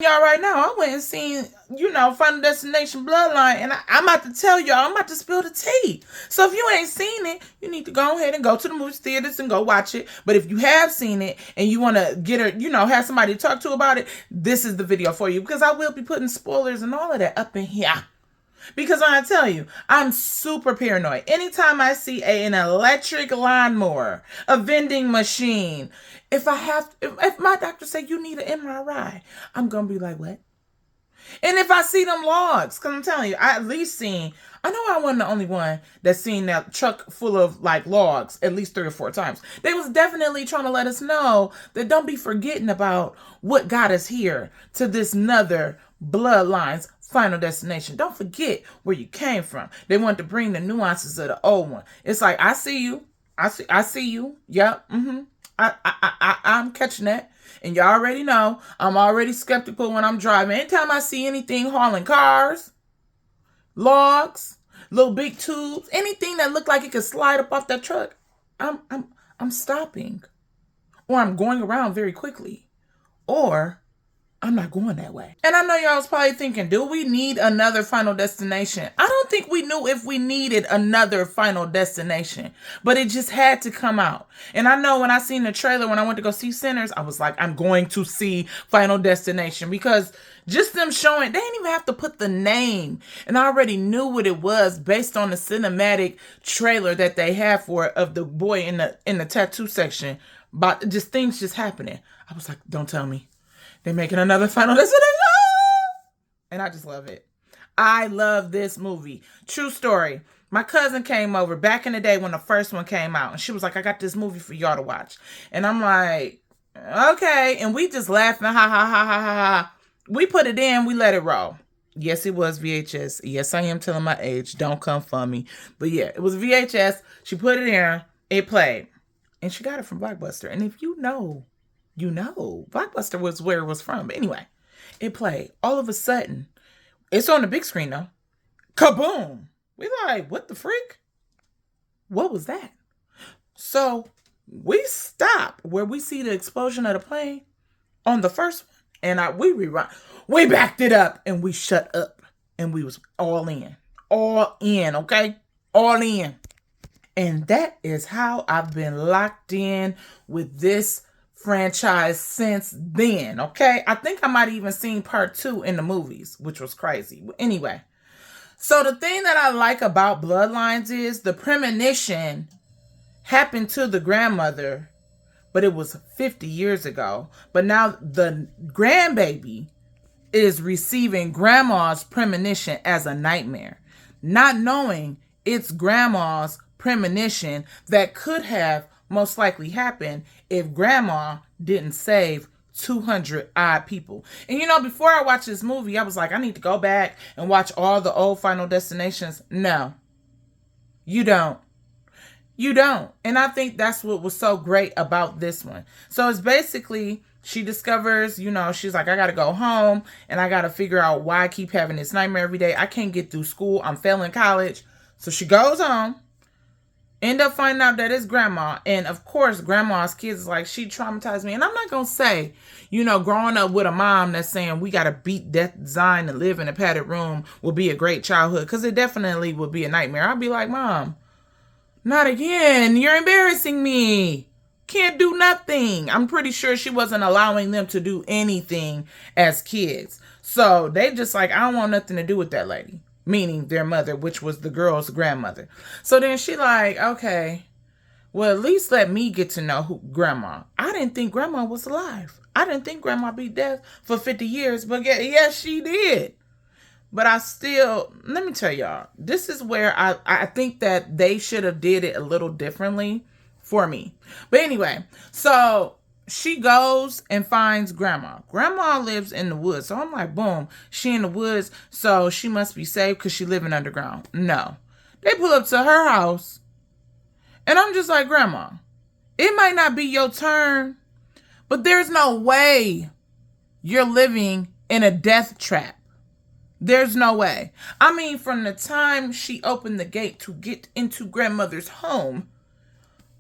Y'all right now, I went and seen, Final Destination Bloodline, and I'm about to tell y'all, I'm about to spill the tea. So if you ain't seen it, you need to go ahead and go to the movie theaters and go watch it. But if you have seen it and you want to get it, have somebody to talk to about it, this is the video for you, because I will be putting spoilers and all of that up in here. Because I tell you, I'm super paranoid. Anytime I see an electric lawnmower, a vending machine, if my doctor say you need an MRI, I'm gonna be like, what? And if I see them logs, because I'm telling you, I at least seen, I know I wasn't the only one that seen that truck full of like logs at least 3 or 4 times. They was definitely trying to let us know that don't be forgetting about what got us here to this another Bloodlines Final Destination. Don't forget where you came from. They want to bring the nuances of the old one. It's like, I see you. I see you. Yep. I'm catching that. And you already know, I'm already skeptical when I'm driving. Anytime I see anything hauling cars, logs, little big tubes, anything that look like it could slide up off that truck, I'm stopping. Or I'm going around very quickly. Or I'm not going that way. And I know y'all was probably thinking, do we need another Final Destination? I don't think we knew if we needed another Final Destination, but it just had to come out. And I know when I seen the trailer, when I went to go see Sinners, I was like, I'm going to see Final Destination, because just them showing, they didn't even have to put the name. And I already knew what it was based on the cinematic trailer that they had for it of the boy in the tattoo section, about just things just happening. I was like, don't tell me they're making another Final Destination. And I just love it. I love this movie. True story. My cousin came over back in the day when the first one came out, and she was like, I got this movie for y'all to watch. And I'm like, okay. And we just laughing, ha, ha, ha, ha, ha, ha. We put it in, we let it roll. Yes, it was VHS. Yes, I am telling my age. Don't come for me. But yeah, it was VHS. She put it in, it played. And she got it from Blockbuster. And if you know, Blockbuster was where it was from. But anyway, it played. All of a sudden, it's on the big screen though. Kaboom! We like, what the freak? What was that? So we stop where we see the explosion of the plane on the first one, and we rewind. We backed it up and we shut up, and we was all in, okay, all in. And that is how I've been locked in with this franchise since then, okay? I think I might have even seen part 2 in the movies, which was crazy. But anyway, so the thing that I like about Bloodlines is the premonition happened to the grandmother, but it was 50 years ago. But now the grandbaby is receiving grandma's premonition as a nightmare, not knowing it's grandma's premonition that could have most likely happened if grandma didn't save 200 odd people. And before I watched this movie, I was like, I need to go back and watch all the old Final Destinations. No, you don't. You don't. And I think that's what was so great about this one. So it's basically, she discovers, she's like, I got to go home and I got to figure out why I keep having this nightmare every day. I can't get through school. I'm failing college. So she goes home. End up finding out that it's grandma. And of course, grandma's kids is like, she traumatized me. And I'm not going to say, growing up with a mom that's saying we got to beat death design and live in a padded room will be a great childhood. Because it definitely would be a nightmare. I'd be like, Mom, not again. You're embarrassing me. Can't do nothing. I'm pretty sure she wasn't allowing them to do anything as kids. So they just like, I don't want nothing to do with that lady. Meaning their mother, which was the girl's grandmother. So then she like, okay, well, at least let me get to know grandma. I didn't think grandma was alive. I didn't think grandma be dead for 50 years, but yes, she did. But I still, let me tell y'all, this is where I think that they should have did it a little differently for me. But anyway, so she goes and finds grandma. Grandma lives in the woods. So I'm like, boom, she in the woods, so she must be safe because she living underground. No. They pull up to her house, and I'm just like, Grandma, it might not be your turn, but there's no way you're living in a death trap. There's no way. I mean, from the time she opened the gate to get into grandmother's home,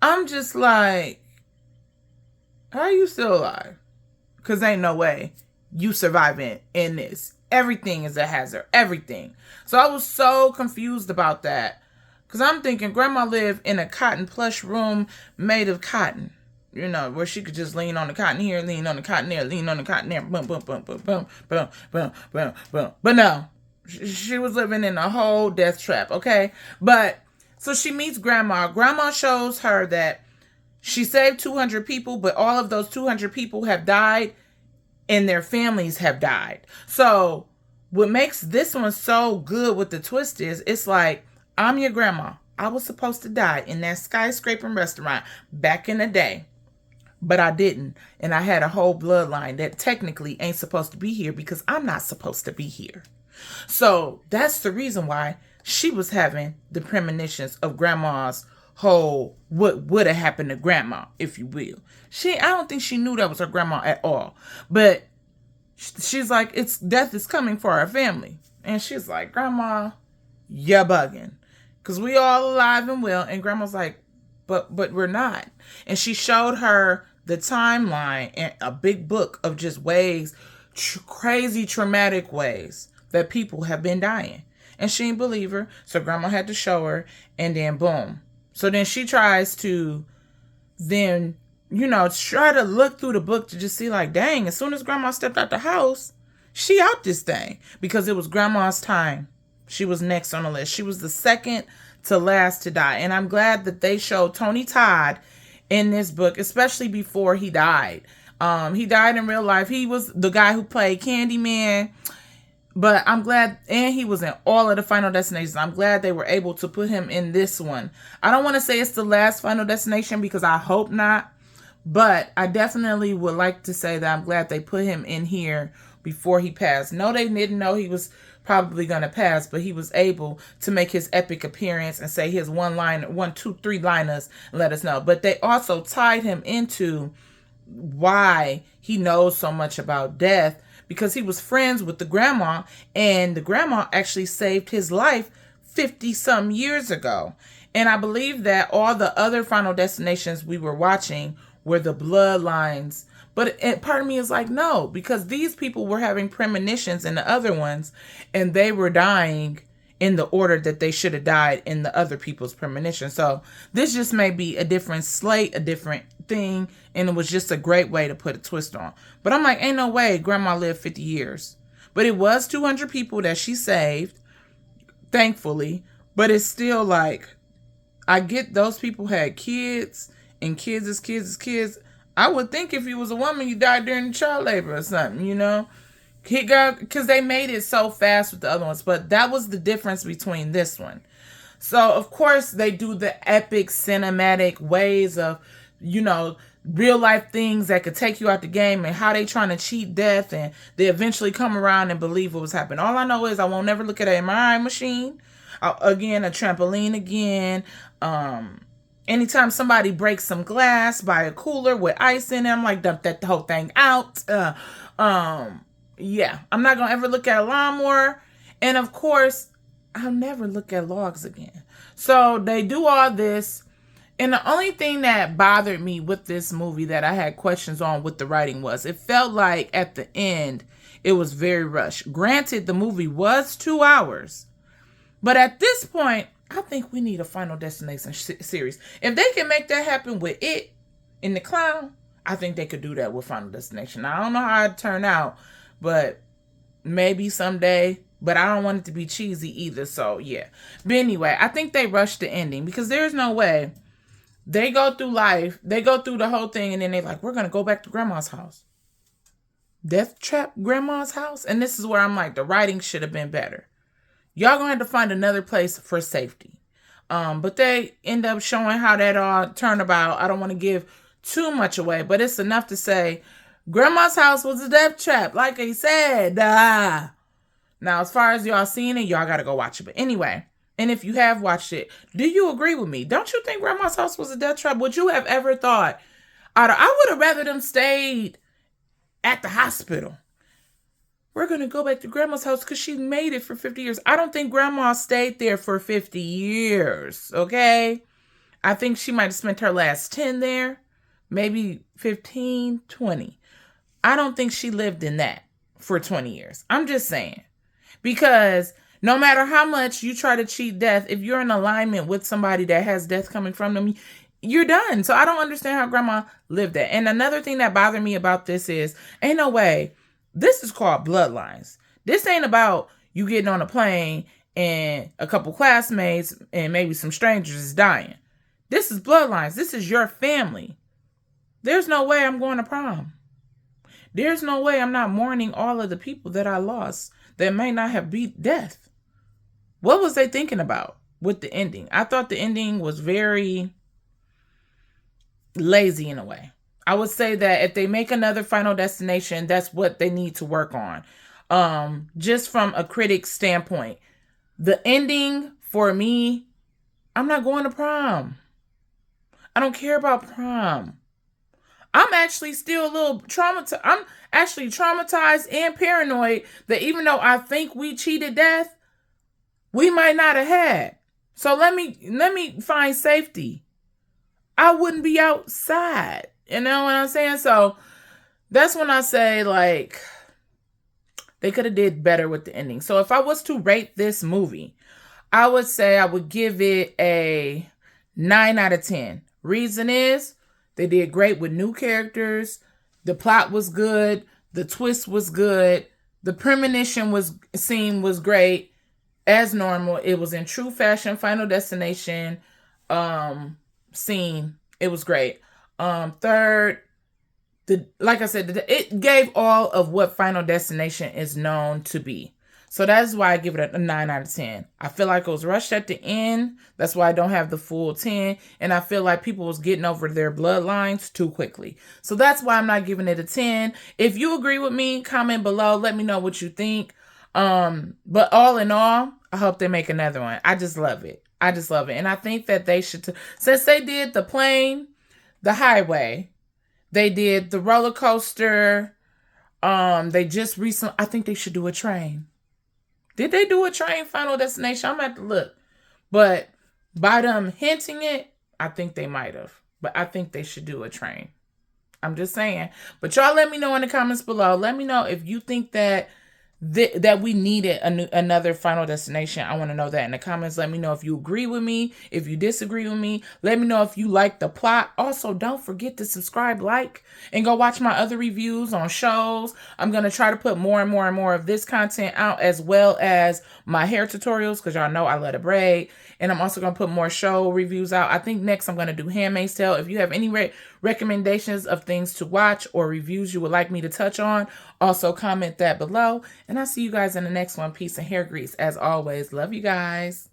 I'm just like, how are you still alive? Because ain't no way you surviving in this. Everything is a hazard. Everything. So I was so confused about that. Because I'm thinking grandma lived in a cotton plush room made of cotton. You know, where she could just lean on the cotton here, lean on the cotton there, lean on the cotton there. Boom, boom, boom, boom, boom, boom, boom, boom, boom. But no. She was living in a whole death trap, okay? But, so she meets grandma. Grandma shows her that she saved 200 people, but all of those 200 people have died and their families have died. So what makes this one so good with the twist is, it's like, I'm your grandma. I was supposed to die in that skyscraper restaurant back in the day, but I didn't. And I had a whole bloodline that technically ain't supposed to be here because I'm not supposed to be here. So that's the reason why she was having the premonitions of grandma's whole, what would have happened to grandma, if you will. I don't think she knew that was her grandma at all. But she's like, death is coming for our family. And she's like, grandma, you're bugging. Because we all alive and well. And grandma's like, but we're not. And she showed her the timeline and a big book of just ways, crazy traumatic ways that people have been dying. And she didn't believe her. So grandma had to show her. And then boom. So then she tries to then, try to look through the book to just see like, dang, as soon as grandma stepped out the house, she out this thing. Because it was grandma's time. She was next on the list. She was the second to last to die. And I'm glad that they showed Tony Todd in this book, especially before he died. He died in real life. He was the guy who played Candyman. But I'm glad, and he was in all of the Final Destinations. I'm glad they were able to put him in this one. I don't want to say it's the last Final Destination because I hope not. But I definitely would like to say that I'm glad they put him in here before he passed. No, they didn't know he was probably going to pass, but he was able to make his epic appearance and say his 1, 2, 3 liners and let us know. But they also tied him into why he knows so much about death. Because he was friends with the grandma, and the grandma actually saved his life 50-some years ago. And I believe that all the other Final Destinations we were watching were the bloodlines. But part of me is like, no, because these people were having premonitions in the other ones, and they were dying in the order that they should have died in the other people's premonition. So this just may be a different slate, a different thing, and it was just a great way to put a twist on. But I'm like, ain't no way grandma lived 50 years. But it was 200 people that she saved, thankfully. But it's still like, I get those people had kids, and kids is kids is kids. I would think if you was a woman, you died during child labor or something, because they made it so fast with the other ones. But that was the difference between this one. So, of course, they do the epic cinematic ways of, real life things that could take you out the game and how they trying to cheat death, and they eventually come around and believe what was happening. All I know is I won't never look at an MRI machine again, a trampoline again. Anytime somebody breaks some glass by a cooler with ice in it, I'm like, dump that whole thing out. Yeah, I'm not going to ever look at a lawnmower. And of course, I'll never look at logs again. So they do all this. And the only thing that bothered me with this movie that I had questions on with the writing was it felt like at the end, it was very rushed. Granted, the movie was 2 hours. But at this point, I think we need a Final Destination series. If they can make that happen with It and the Clown, I think they could do that with Final Destination. I don't know how it'd turn out, but maybe someday. But I don't want it to be cheesy either, so yeah. But anyway, I think they rushed the ending because there's no way they go through life, they go through the whole thing, and then they're like, we're going to go back to grandma's house. Death trap grandma's house? And this is where I'm like, the writing should have been better. Y'all going to have to find another place for safety. But they end up showing how that all turned about. I don't want to give too much away, but it's enough to say grandma's house was a death trap, like I said. Now, as far as y'all seeing it, y'all got to go watch it. But anyway, and if you have watched it, do you agree with me? Don't you think grandma's house was a death trap? Would you have ever thought, I would have rather them stayed at the hospital. We're going to go back to grandma's house because she made it for 50 years. I don't think grandma stayed there for 50 years, okay? I think she might have spent her last 10 there, maybe 15, 20. I don't think she lived in that. for 20 years. I'm just saying. Because no matter how much you try to cheat death, if you're in alignment with somebody that has death coming from them, you're done. So I don't understand how grandma lived that. And another thing that bothered me about this is, ain't no way. This is called Bloodlines. This ain't about you getting on a plane and a couple classmates and maybe some strangers is dying. This is Bloodlines. This is your family. There's no way I'm going to prom. There's no way I'm not mourning all of the people that I lost that may not have beat death. What was they thinking about with the ending? I thought the ending was very lazy in a way. I would say that if they make another Final Destination, that's what they need to work on. Just from a critic standpoint, the ending for me, I'm not going to prom. I don't care about prom. I'm actually still a little traumatized. I'm actually traumatized and paranoid that even though I think we cheated death, we might not have had. So let me find safety. I wouldn't be outside. You know what I'm saying? So that's when I say, like, they could have did better with the ending. So if I was to rate this movie, I would say I would give it a 9 out of 10. Reason is, they did great with new characters. The plot was good. The twist was good. The premonition scene was great. As normal, it was in true fashion Final Destination scene. It was great. Third, like I said, it gave all of what Final Destination is known to be. So that's why I give it a 9 out of 10. I feel like it was rushed at the end. That's why I don't have the full 10. And I feel like people was getting over their bloodlines too quickly. So that's why I'm not giving it a 10. If you agree with me, comment below. Let me know what you think. But all in all, I hope they make another one. I just love it. I just love it. And I think that they should, since they did the plane, the highway, they did the roller coaster, they just recently, I think they should do a train. Did they do a train Final Destination? I'm going to have to look. But by them hinting it, I think they might have. But I think they should do a train. I'm just saying. But y'all let me know in the comments below. Let me know if you think that that we needed another Final Destination. I want to know that in the comments. Let me know if you agree with me, if you disagree with me. Let me know if you like the plot. Also, don't forget to subscribe, like, and go watch my other reviews on shows. I'm going to try to put more and more and more of this content out, as well as my hair tutorials, because y'all know I love to braid. And I'm also going to put more show reviews out. I think next I'm going to do Handmaid's Tale. If you have any recommendations of things to watch or reviews you would like me to touch on, also comment that below. And I'll see you guys in the next one. Peace and hair grease. As always, love you guys.